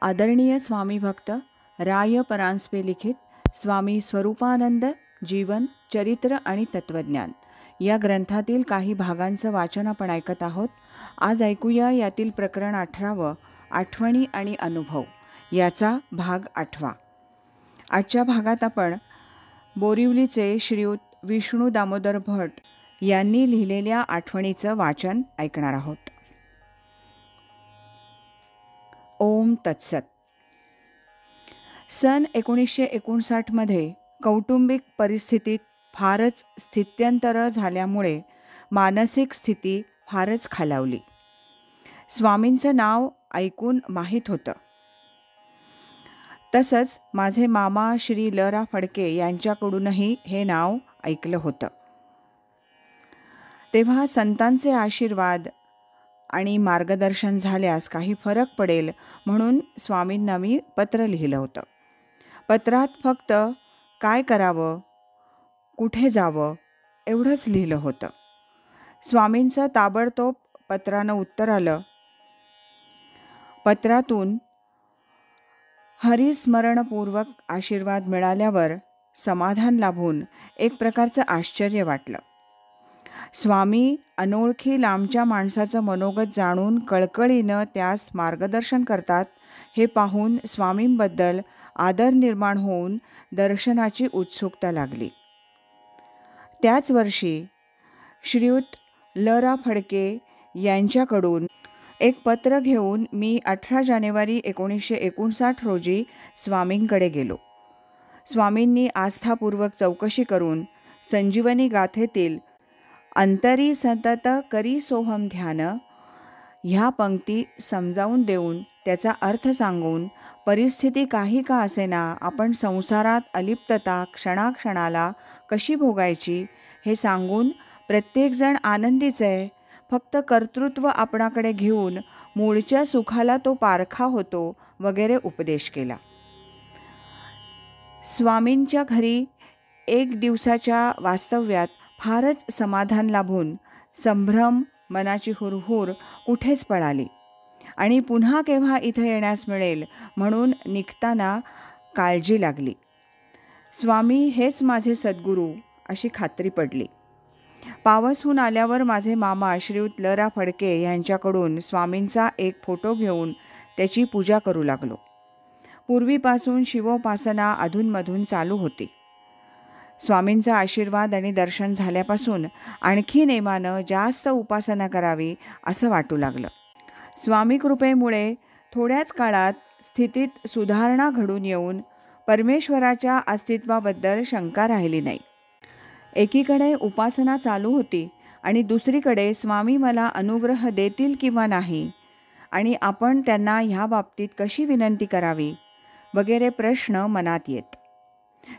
आदरणीय स्वामी भक्त राय परांजपे लिखित स्वामी स्वरूपानंद जीवन चरित्र आणि तत्वज्ञान या ग्रंथातील काही भागांचं वाचन आपण ऐकत आहोत. आज ऐकूया यातील प्रकरण 18 आठवणी आणि अनुभव याचा भाग 8. आजच्या भागात आपण बोरिवलीचे श्रीयुत विष्णू दामोदर भट यांनी लिहिलेल्या आठवणीचं वाचन ऐकणार आहोत. ओम तत्सत. सन 1959 कौटुंबिक परिस्थितीत फारच स्थित्यंतर झाल्यामुळे मानसिक स्थिती फारच खालावली. स्वामींचं नाव ऐकून माहीत होतं. तसंच माझे मामा श्री ल.रा. फडके यांच्याकडूनही हे नाव ऐकलं होतं. तेव्हा संतांचे आशीर्वाद आणि मार्गदर्शन झाल्यास काही फरक पडेल म्हणून स्वामींना मी पत्र लिहिलं होतं. पत्रात फक्त काय करावं, कुठे जावं एवढंच लिहिलं होतं. स्वामींचं ताबडतोब पत्रानं उत्तर आलं. पत्रातून हरिस्मरणपूर्वक आशीर्वाद मिळाल्यावर समाधान लाभून एक प्रकारचं आश्चर्य वाटलं. स्वामी अनोळखी लांबच्या माणसाचं मनोगत जाणून कळकळीनं त्यास मार्गदर्शन करतात हे पाहून स्वामींबद्दल आदर निर्माण होऊन दर्शनाची उत्सुकता लागली. त्याच वर्षी श्रीयुत ल.रा. फडके यांच्याकडून एक पत्र घेऊन मी 18 जानेवारी 1959 रोजी स्वामींकडे गेलो. स्वामींनी आस्थापूर्वक चौकशी करून संजीवनी गाथेतील अंतरी सतत करी सोहम ध्यान ह्या पंक्ती समजावून देऊन त्याचा अर्थ सांगून परिस्थिती काही का असेना आपण संसारात अलिप्तता क्षणाक्षणाला कशी भोगायची हे सांगून प्रत्येकजण आनंदीच आहे, फक्त कर्तृत्व आपणाकडे घेऊन मूळच्या सुखाला तो पारखा होतो वगैरे उपदेश केला. स्वामींच्या घरी एक दिवसाच्या वास्तव्यात फारच समाधान लाभून संभ्रम मनाची हुरहुर कुठेच पळाली आणि पुन्हा केव्हा इथं येण्यास मिळेल म्हणून निघताना काळजी लागली. स्वामी हेच माझे सद्गुरू अशी खात्री पडली. पावसहून आल्यावर माझे मामा श्रीयुत ल.रा. फडके यांच्याकडून स्वामींचा एक फोटो घेऊन त्याची पूजा करू लागलो. पूर्वीपासून शिवोपासना अधूनमधून चालू होती. स्वामींचा आशीर्वाद आणि दर्शन झाल्यापासून आणखी नेमानं जास्त उपासना करावी असं वाटू लागलं. स्वामी कृपेमुळे थोड्याच काळात स्थितीत सुधारणा घडून येऊन परमेश्वराच्या अस्तित्वाबद्दल शंका राहिली नाही. एकीकडे उपासना चालू होती आणि दुसरीकडे स्वामी मला अनुग्रह देतील किंवा नाही आणि आपण त्यांना ह्या बाबतीत कशी विनंती करावी वगैरे प्रश्न मनात येत.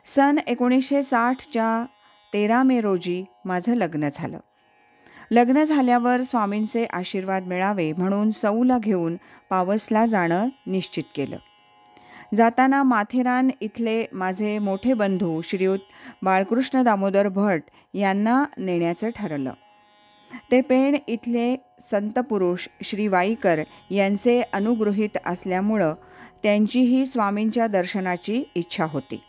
सन 1960च्या 13 मे रोजी माझं लग्न झालं. लग्न झाल्यावर स्वामींचे आशीर्वाद मिळावे म्हणून सौला घेऊन पावसला जाणं निश्चित केलं. जाताना माथेरान इथले माझे मोठे बंधू श्रीयुत बाळकृष्ण दामोदर भट यांना नेण्याचं ठरलं. ते पेण इथले संतपुरुष श्री वाईकर यांचे अनुगृहीत असल्यामुळं त्यांचीही स्वामींच्या दर्शनाची इच्छा होती.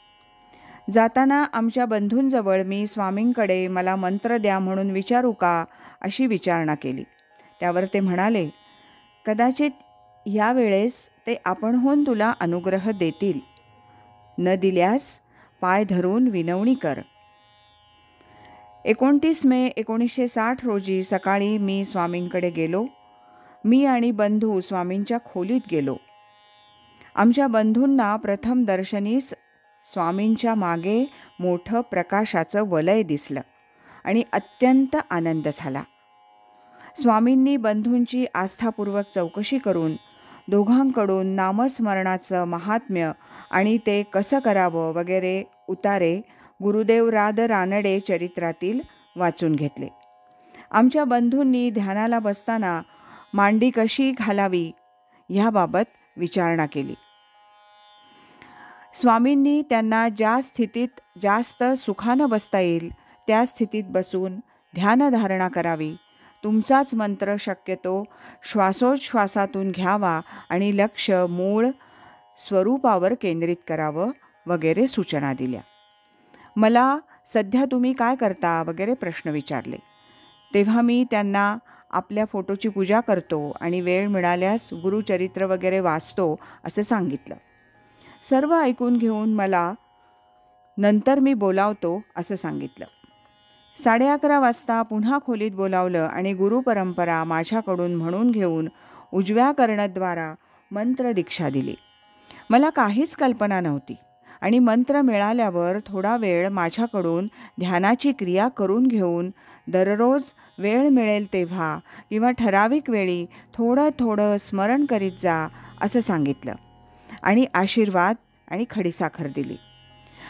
जाताना आमच्या बंधूंजवळ मी स्वामींकडे मला मंत्र द्या म्हणून विचारू का अशी विचारणा केली. त्यावर ते म्हणाले, कदाचित यावेळेस ते आपणहून तुला अनुग्रह देतील. न दिल्यास पाय धरून विनवणी कर. 29 मे 1960 रोजी सकाळी मी स्वामींकडे गेलो. मी आणि बंधू स्वामींच्या खोलीत गेलो. आमच्या बंधूंना प्रथम दर्शनीस स्वामींच्या मागे मोठं प्रकाशाचं वलय दिसलं आणि अत्यंत आनंद झाला. स्वामींनी बंधूंची आस्थापूर्वक चौकशी करून दोघांकडून नामस्मरणाचं महात्म्य आणि ते कसं करावं वगैरे उतारे गुरुदेव राद रानडे चरित्रातील वाचून घेतले. आमच्या बंधूंनी ध्यानाला बसताना मांडी कशी घालावी ह्याबाबत विचारणा केली. स्वामींनी त्यांना ज्या स्थितीत जास्त सुखानं बसता येईल त्या स्थितीत बसून ध्यानधारणा करावी, तुमचाच मंत्र शक्यतो श्वासोच्छ्वासातून घ्यावा आणि लक्ष मूळ स्वरूपावर केंद्रित करावं वगैरे सूचना दिल्या. मला सध्या तुम्ही काय करता वगैरे प्रश्न विचारले. तेव्हा मी त्यांना आपल्या फोटोची पूजा करतो आणि वेळ मिळाल्यास गुरुचरित्र वगैरे वाचतो असं सांगितलं. सर्व ऐकून घेऊन मला नंतर मी बोलावतो असं सांगितलं. 11:30 वाजता पुन्हा खोलीत बोलावलं आणि गुरुपरंपरा माझ्याकडून म्हणून घेऊन उजव्या कर्णद्वारा मंत्र दीक्षा दिली. मला काहीच कल्पना नव्हती आणि मंत्र मिळाल्यावर थोडा वेळ माझ्याकडून ध्यानाची क्रिया करून घेऊन दररोज वेळ मिळेल तेव्हा किंवा ठराविक वेळी थोडं थोडं स्मरण करीत जा असं सांगितलं आणि आशीर्वाद आणि खडीसाखर दिली.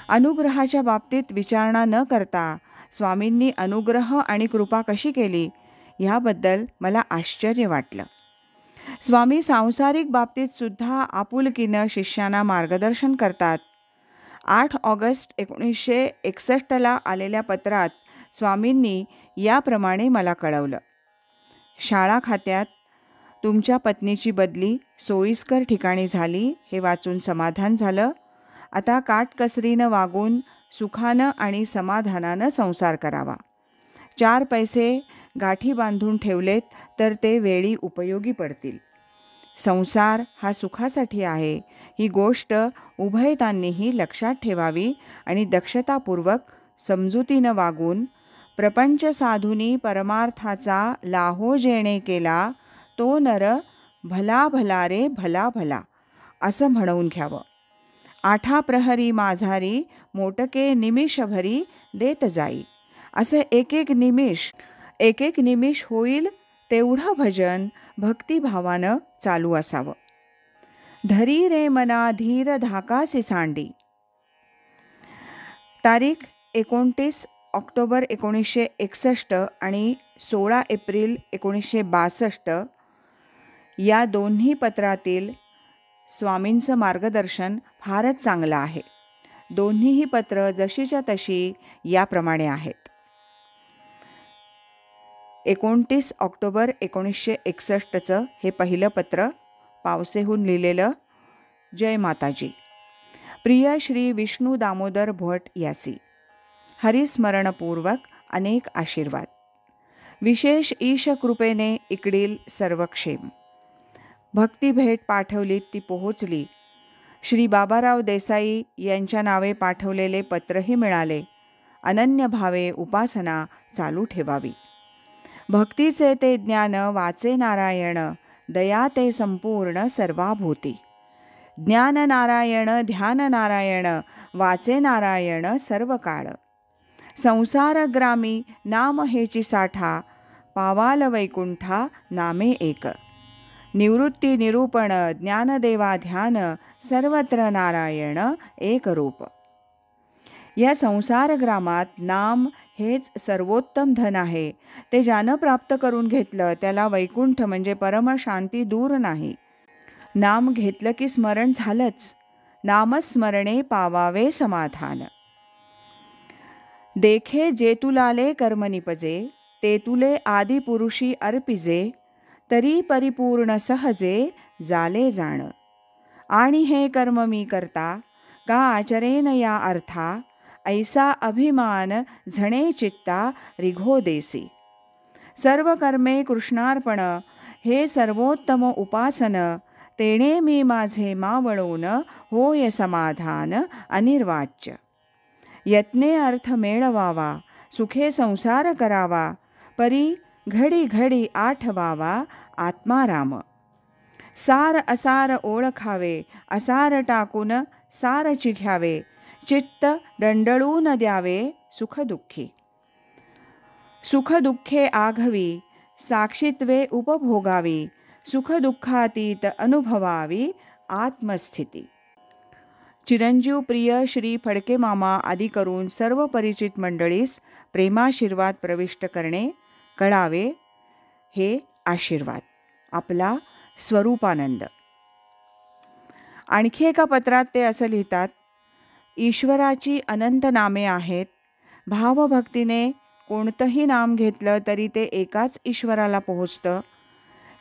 अनुग्रहाच्या बाबतीत विचारणा न करता स्वामींनी अनुग्रह आणि कृपा कशी केली ह्याबद्दल मला आश्चर्य वाटलं. स्वामी सांसारिक बाबतीत सुद्धा आपुलकीनं शिष्यांना मार्गदर्शन करतात. 8 ऑगस्ट 1961 आलेल्या पत्रात स्वामींनी याप्रमाणे मला कळवलं. शाळा खात्यात तुमच्या पत्नीची बदली सोयीस्कर ठिकाणी झाली हे वाचून समाधान झालं. आता काटकसरीनं वागून सुखानं आणि समाधानानं संसार करावा. 4 पैसे गाठी बांधून ठेवलेत तर ते वेळी उपयोगी पडतील. संसार हा सुखासाठी आहे ही गोष्ट उभयतांनीही लक्षात ठेवावी आणि दक्षतापूर्वक समजुतीनं वागून प्रपंच साधुनी परमार्थाचा लाहो जेणे केला तो नर भला भला रे भला भला असं म्हणवून घ्यावं. 8 प्रहरी माझारी मोटके निमिषभरी देत जाई असं एक एक निमिष होईल तेवढं भजन भक्तिभावानं चालू असावं. धरी रे मना धीर धाकासी सांडी. तारीख 29 ऑक्टोबर 1961 आणि 16 एप्रिल 1962 या दोन्ही पत्रातील स्वामींचं मार्गदर्शन फारच चांगलं आहे. दोन्हीही पत्र जशीच्या तशी याप्रमाणे आहेत. 29 ऑक्टोबर 1961चं हे पहिलं पत्र पावसेहून लिहिलेलं. जय माताजी. प्रिय श्री विष्णू दामोदर भट यासी, हरिस्मरणपूर्वक अनेक आशीर्वाद. विशेष ईश कृपेने इकडील सर्वक्षेम. भक्तिभेट पाठवलीत ती पोहोचली. श्री बाबाराव देसाई यांच्या नावे पाठवलेले पत्रही मिळाले. अनन्य भावे उपासना चालू ठेवावी. भक्तीचे ते ज्ञान वाचे नारायण, दया ते संपूर्ण सर्वाभूती. ज्ञान नारायण ध्यान नारायण, वाचे नारायण सर्व काळ. संसारग्रामी नाम हेची साठा, पावाल वैकुंठा नामे एक. निवृत्ती निरूपण ज्ञानदेवा ध्यान, सर्वत्र नारायण एक रूप. या संसारग्रामात नाम हेच सर्वोत्तम धन आहे. ते ज्यानं प्राप्त करून घेतलं त्याला वैकुंठ म्हणजे परमशांती दूर नाही. नाम घेतलं की स्मरण झालंच. नामस्मरणे पावावे समाधान. देखे जे तुलाले कर्म निपजे, ते तुले आदिपुरुषी अर्पिजे. तरी परिपूर्ण सहजे जाले जाण. आणि हे कर्म मी करता, का आचरेन या अर्था. ऐसा अभिमान झणे चित्ता रिघो देसी. सर्व कर्मे कृष्णार्पण, हे सर्वोत्तम उपासन. तेणे मी माझे मावळून, होय समाधान अनिर्वाच्य. यत्ने अर्थ मेळवावा, सुखे संसार करावा. परी घडी घडी आठवावा आत्माराम. सार असार ओळखावे, असार टाकून सारची घ्यावे. चित्त दंडळून द्यावे सुखदुःखी. सुखदुःखे आघवी, साक्षीत्वे उपभोगावी. सुखदुःखातीत अनुभवावी आत्मस्थिती. चिरंजीव प्रिय श्री फडके मामा आदी करून सर्व परिचित मंडळीस प्रेमाशीर्वाद प्रविष्ट करणे. कळावे हे आशीर्वाद. आपला स्वरूपानंद. आणखी एका पत्रात ते असं लिहितात. ईश्वराची अनंत नामे आहेत. भावभक्तीने कोणतंही नाम घेतलं तरी ते एकाच ईश्वराला पोहोचतं.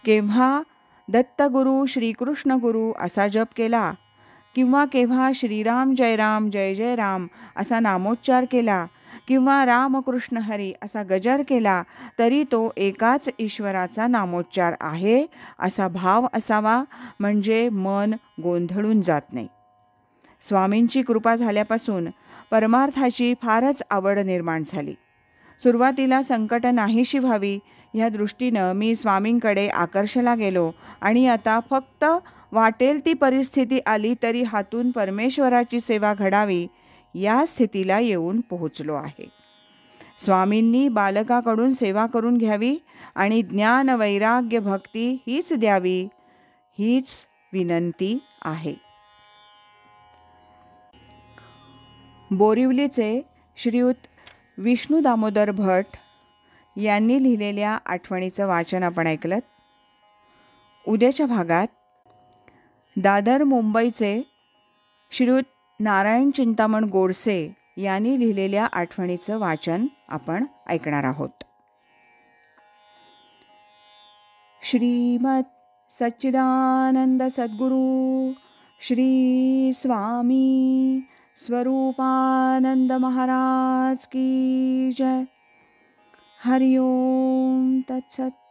केव्हा दत्तगुरू श्रीकृष्ण गुरु असा जप केला किंवा केव्हा श्रीराम जय राम जय जय राम असा नामोच्चार केला किंवा रामकृष्ण हरी असा गजर केला तरी तो एकाच ईश्वराचा नामोच्चार आहे असा भाव असावा, म्हणजे मन गोंधळून जात नाही. स्वामींची कृपा झाल्यापासून परमार्थाची फारच आवड निर्माण झाली. सुरुवातीला संकट नाहीशी व्हावी ह्या दृष्टीनं मी स्वामींकडे आकर्षला गेलो आणि आता फक्त वाटेल ती परिस्थिती आली तरी हातून परमेश्वराची सेवा घडावी या स्थितीला येऊन पोहोचलो आहे. स्वामींनी बालकाकडून सेवा करून घ्यावी आणि ज्ञान वैराग्य भक्ती हीच द्यावी, हीच विनंती आहे. बोरिवलीचे श्रीयुत विष्णू दामोदर भट यांनी लिहिलेल्या आठवणीचं वाचन आपण ऐकलं. उद्याच्या भागात दादर मुंबईचे श्रीयुत नारायण चिंतामण गोडसे यांनी लिहिलेल्या आठवणीचं वाचन आपण ऐकणार आहोत. श्रीमद सच्चिदानंद सद्गुरू श्री स्वामी स्वरूपानंद महाराज की जय. हरि ओम तत्सत.